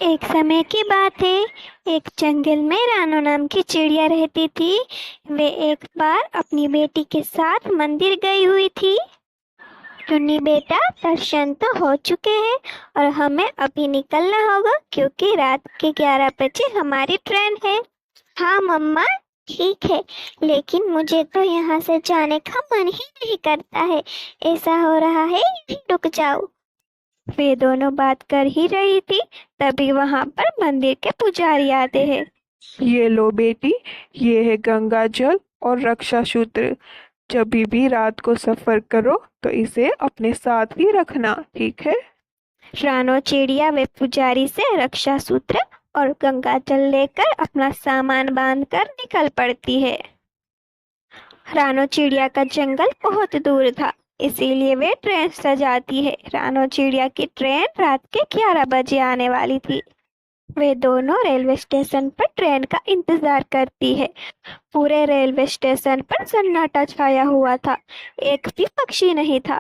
एक समय की बात है। एक जंगल में रानो नाम की चिड़िया रहती थी। वे एक बार अपनी बेटी के साथ मंदिर गई हुई थी। टुन्नी बेटा, दर्शन तो हो चुके हैं और हमें अभी निकलना होगा क्योंकि रात के 11 बजे हमारी ट्रेन है। हाँ मम्मा, ठीक है, लेकिन मुझे तो यहाँ से जाने का मन ही नहीं करता है। ऐसा हो रहा है यहीं रुक जाओ। वे दोनों बात कर ही रही थी, तभी वहां पर मंदिर के पुजारी आते हैं। ये लो बेटी, ये है गंगा जल और रक्षा सूत्र। जब भी रात को सफर करो तो इसे अपने साथ ही रखना, ठीक है? रानो चिड़िया वे पुजारी से रक्षा सूत्र और गंगा जल लेकर अपना सामान बांधकर निकल पड़ती है। रानो चिड़िया का जंगल बहुत दूर था, इसीलिए वे ट्रेन सजाती है। रानो चिड़िया की ट्रेन रात के 11 बजे आने वाली थी। वे दोनों रेलवे स्टेशन पर ट्रेन का इंतजार करती है। पूरे रेलवे स्टेशन पर सन्नाटा छाया हुआ था, एक भी पक्षी नहीं था।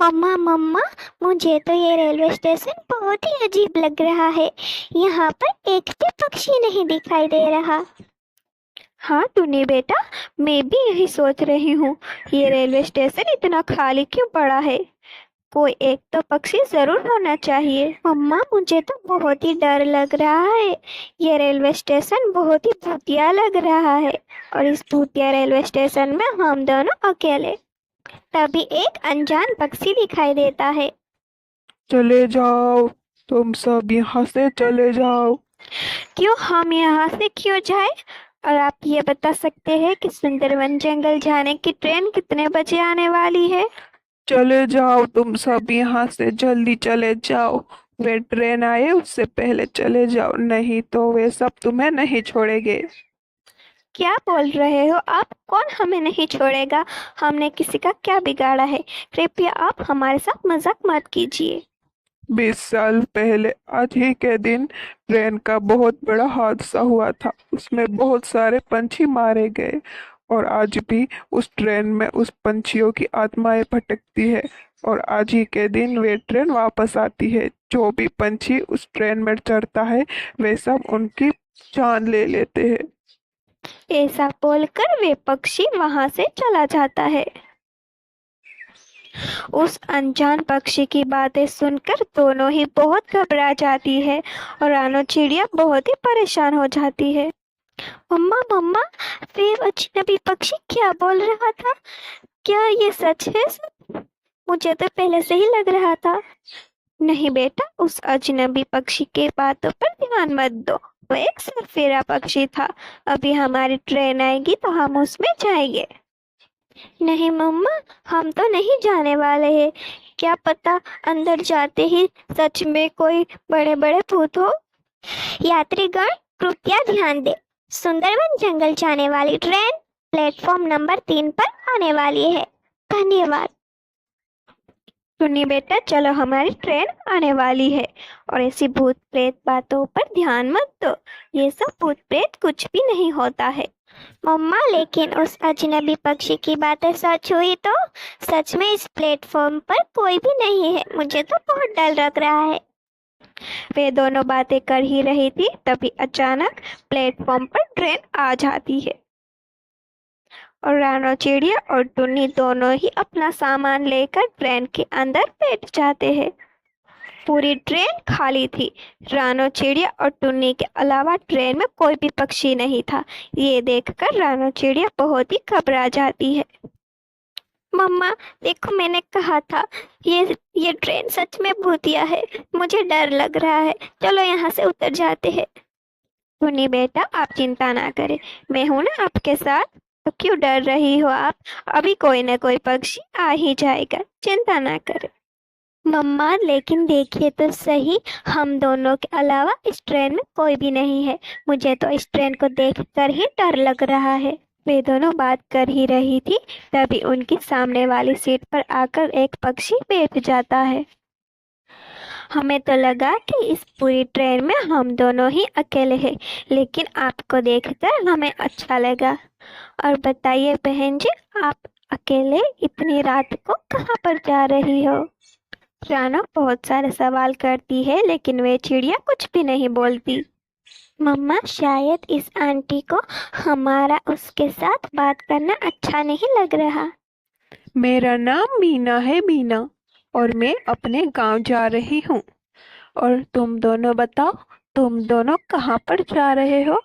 मम्मा मम्मा, मुझे तो ये रेलवे स्टेशन बहुत ही अजीब लग रहा है। यहाँ पर एक भी पक्षी नहीं दिखाई दे रहा। हाँ टुनी बेटा, मैं भी यही सोच रही हूँ। ये रेलवे स्टेशन इतना खाली क्यों पड़ा है? कोई एक तो पक्षी जरूर होना चाहिए। मम्मा, मुझे तो बहुत ही डर लग रहा है। ये रेलवे स्टेशन बहुत ही भूतिया लग रहा है और इस भूतिया रेलवे स्टेशन में हम दोनों अकेले। तभी एक अनजान पक्षी दिखाई देता है। चले जाओ, तुम सब यहाँ से चले जाओ। क्यों? हम यहाँ से क्यों जाए? और आप ये बता सकते हैं कि सुंदरवन जंगल जाने की ट्रेन कितने बजे आने वाली है? चले जाओ, तुम सब यहाँ से जल्दी चले जाओ। वे ट्रेन आए उससे पहले चले जाओ, नहीं तो वे सब तुम्हें नहीं छोड़ेंगे। क्या बोल रहे हो आप? कौन हमें नहीं छोड़ेगा? हमने किसी का क्या बिगाड़ा है? कृपया आप हमारे साथ मजाक मत कीजिए। 20 साल पहले आज ही के दिन ट्रेन का बहुत बड़ा हादसा हुआ था। उसमें बहुत सारे पंछी मारे गए और आज भी उस ट्रेन में उस पंछियों की आत्माएं भटकती है। और आज ही के दिन वे ट्रेन वापस आती है। जो भी पंछी उस ट्रेन में चढ़ता है वे सब उनकी जान ले लेते हैं। ऐसा बोलकर वे पक्षी वहां से चला जाता है। उस अनजान पक्षी की बातें सुनकर दोनों ही बहुत घबरा जाती है और रानो चिड़िया बहुत ही परेशान हो जाती है। मम्मा मम्मा, वे अजनबी पक्षी क्या बोल रहा था? क्या ये सच है? मुझे तो पहले से ही लग रहा था। नहीं बेटा, उस अजनबी पक्षी के बातों पर ध्यान मत दो। वो एक सफेरा पक्षी था। अभी हमारी ट्रेन आएगी तो हम उसमें जाएंगे। नहीं मम्मा, हम तो नहीं जाने वाले हैं। क्या पता अंदर जाते ही सच में कोई बड़े बड़े भूत हो। यात्रीगण कृपया ध्यान दें। सुंदरवन जंगल जाने वाली ट्रेन प्लेटफॉर्म नंबर 3 पर आने वाली है। धन्यवाद। सुनिए बेटा, चलो, हमारी ट्रेन आने वाली है और ऐसी भूत प्रेत बातों पर ध्यान मत दो। ये सब भूत प्रेत कुछ भी नहीं होता है। मम्मा, लेकिन उस अजनबी पक्षी की बातें सच हुई तो? सच में इस प्लेटफॉर्म पर कोई भी नहीं है। मुझे तो बहुत डर लग रहा है। वे दोनों बातें कर ही रही थी, तभी अचानक प्लेटफॉर्म पर ट्रेन आ जाती है और रानो चिड़िया और टुन्नी दोनों ही अपना सामान लेकर ट्रेन के अंदर बैठ जाते हैं। पूरी ट्रेन खाली थी। रानो चिड़िया और टुन्नी के अलावा ट्रेन में कोई भी पक्षी नहीं था। ये देखकर रानो चिड़िया बहुत ही घबरा जाती है। मम्मा देखो, मैंने कहा था ये ट्रेन सच में भूतिया है। मुझे डर लग रहा है। चलो यहाँ से उतर जाते हैं। टुन्नी बेटा, आप चिंता ना करें, मैं हूं ना आपके साथ। तो क्यों डर रही हो आप? अभी कोई ना कोई पक्षी आ ही जाएगा, चिंता ना करें। मम्मा लेकिन देखिए तो सही, हम दोनों के अलावा इस ट्रेन में कोई भी नहीं है। मुझे तो इस ट्रेन को देखकर ही डर लग रहा है। वे दोनों बात कर ही रही थी, तभी उनकी सामने वाली सीट पर आकर एक पक्षी बैठ जाता है। हमें तो लगा कि इस पूरी ट्रेन में हम दोनों ही अकेले हैं, लेकिन आपको देखकर हमें अच्छा लगा। और बताइए बहन जी, आप अकेले इतनी रात को कहाँ पर जा रही हो? रानो बहुत सारे सवाल करती है लेकिन वे चिड़िया कुछ भी नहीं बोलती। मम्मा, शायद इस आंटी को हमारा उसके साथ बात करना अच्छा नहीं लग रहा। मेरा नाम मीना है, मीना, और मैं अपने गांव जा रही हूँ। और तुम दोनों बताओ, तुम दोनों कहाँ पर जा रहे हो?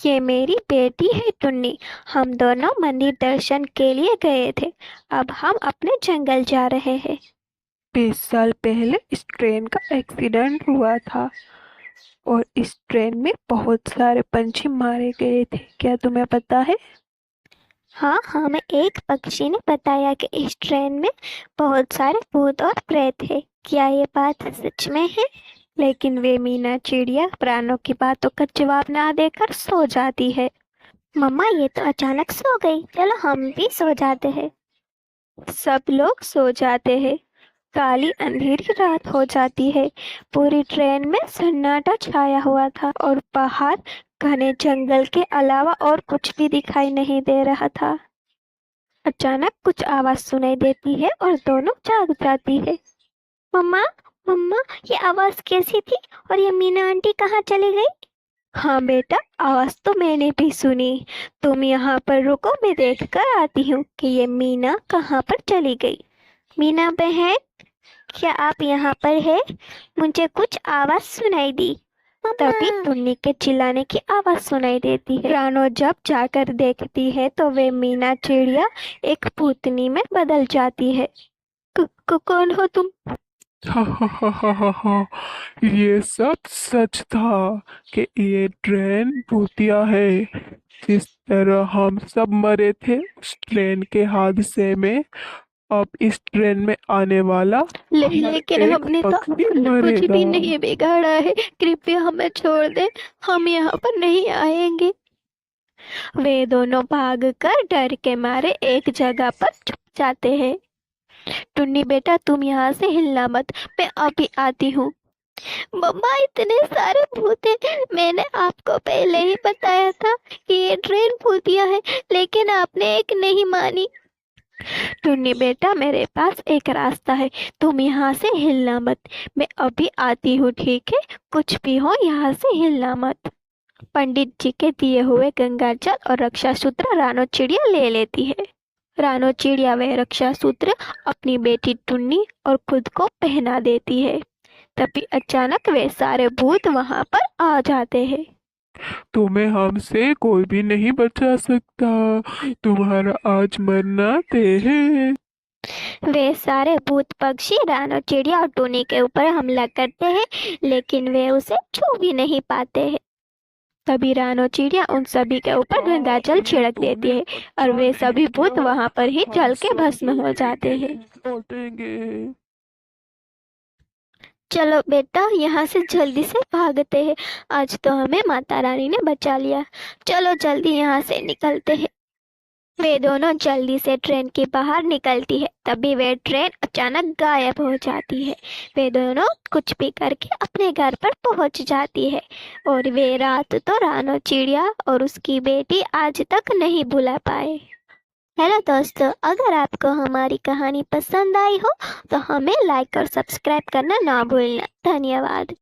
ये मेरी बेटी है टुन्नी। हम दोनों मंदिर दर्शन के लिए गए थे। अब हम अपने जंगल जा रहे हैं। 20 साल पहले इस ट्रेन का एक्सीडेंट हुआ था और इस ट्रेन में बहुत सारे पंछी मारे गए थे। क्या तुम्हें पता है? हाँ, हमें एक पक्षी ने बताया कि इस ट्रेन में बहुत सारे भूत और प्रेत है। क्या ये बात सच में है? लेकिन वे मीना चिड़िया प्राणों की बातों का जवाब ना देकर सो जाती है। मम्मा, ये तो अचानक सो गई। चलो हम भी सो जाते हैं। सब लोग सो जाते हैं। काली अंधेरी रात हो जाती है। पूरी ट्रेन में सन्नाटा छाया हुआ था और बाहर घने जंगल के अलावा और कुछ भी दिखाई नहीं दे रहा था। अचानक कुछ आवाज सुनाई देती है और दोनों जाग जाती है। मम्मा, मम्मा, ये आवाज कैसी थी और ये मीना आंटी कहाँ चली गई? हाँ बेटा, आवाज तो मैंने भी सुनी। तुम यहाँ पर रुको, मैं देख कर आती हूँ कि ये मीना कहाँ पर चली गई। मीना बहन, क्या आप यहाँ पर है? मुझे कुछ आवाज सुनाई दी। तभी टुन्नी के चिल्लाने की आवाज सुनाई देती है। रानो जब जाकर देखती है तो वे मीना चिड़िया एक भूतनी में बदल जाती है। कौन हो तुम? हा हा हा हा हा हा। ये सब सच था कि ये ट्रेन भूतिया है। जिस तरह हम सब मरे थे उस ट्रेन के हादसे में, अब इस ट्रेन में आने वाला लेकिन एक हमने तो पक्षी कुछ मरेगा। भी नहीं बिगाड़ा है। कृपया हमें छोड़ दे, हम यहाँ पर नहीं आएंगे। वे दोनों भागकर डर के मारे एक जगह पर छुप जाते हैं। टुन्नी बेटा, तुम यहाँ से हिलना मत, मैं अभी आती हूँ। मम्मा, इतने सारे भूत हैं। मैंने आपको पहले ही बताया था कि ये ट्रेन भूतिया है, लेकिन आपने एक नहीं मानी। टुन्नी बेटा, मेरे पास एक रास्ता है, तुम यहाँ से हिलना मत। मैं अभी आती हूँ, ठीक है? कुछ भी हो, यहाँ से हिलना मत। पंडित जी के दिए हुए गंगा जल और रक्षा सूत्र रानो चिड़िया ले लेती है। रानो चिड़िया वह रक्षा सूत्र अपनी बेटी टुन्नी और खुद को पहना देती है। तभी अचानक वे सारे भूत वहां पर आ जाते हैं। तुम्हें हमसे कोई भी नहीं बचा सकता। तुम्हारा आज मरना तय है। वे सारे भूत पक्षी रानो चिड़िया और टुन्नी के ऊपर हमला करते हैं, लेकिन वे उसे छू भी नहीं पाते हैं। तभी रानो चिड़िया उन सभी के ऊपर गंगा जल छिड़क देती है और वे सभी भूत वहां पर ही जल के भस्म हो जाते हैं। लौटेंगे। चलो बेटा, यहाँ से जल्दी से भागते हैं। आज तो हमें माता रानी ने बचा लिया। चलो जल्दी यहाँ से निकलते हैं। वे दोनों जल्दी से ट्रेन के बाहर निकलती है। तभी वे ट्रेन अचानक गायब हो जाती है। वे दोनों कुछ भी करके अपने घर पर पहुंच जाती है और वे रात तो रानो चिड़िया और उसकी बेटी आज तक नहीं भुला पाए। हेलो दोस्तों, अगर आपको हमारी कहानी पसंद आई हो तो हमें लाइक और सब्सक्राइब करना ना भूलना। धन्यवाद।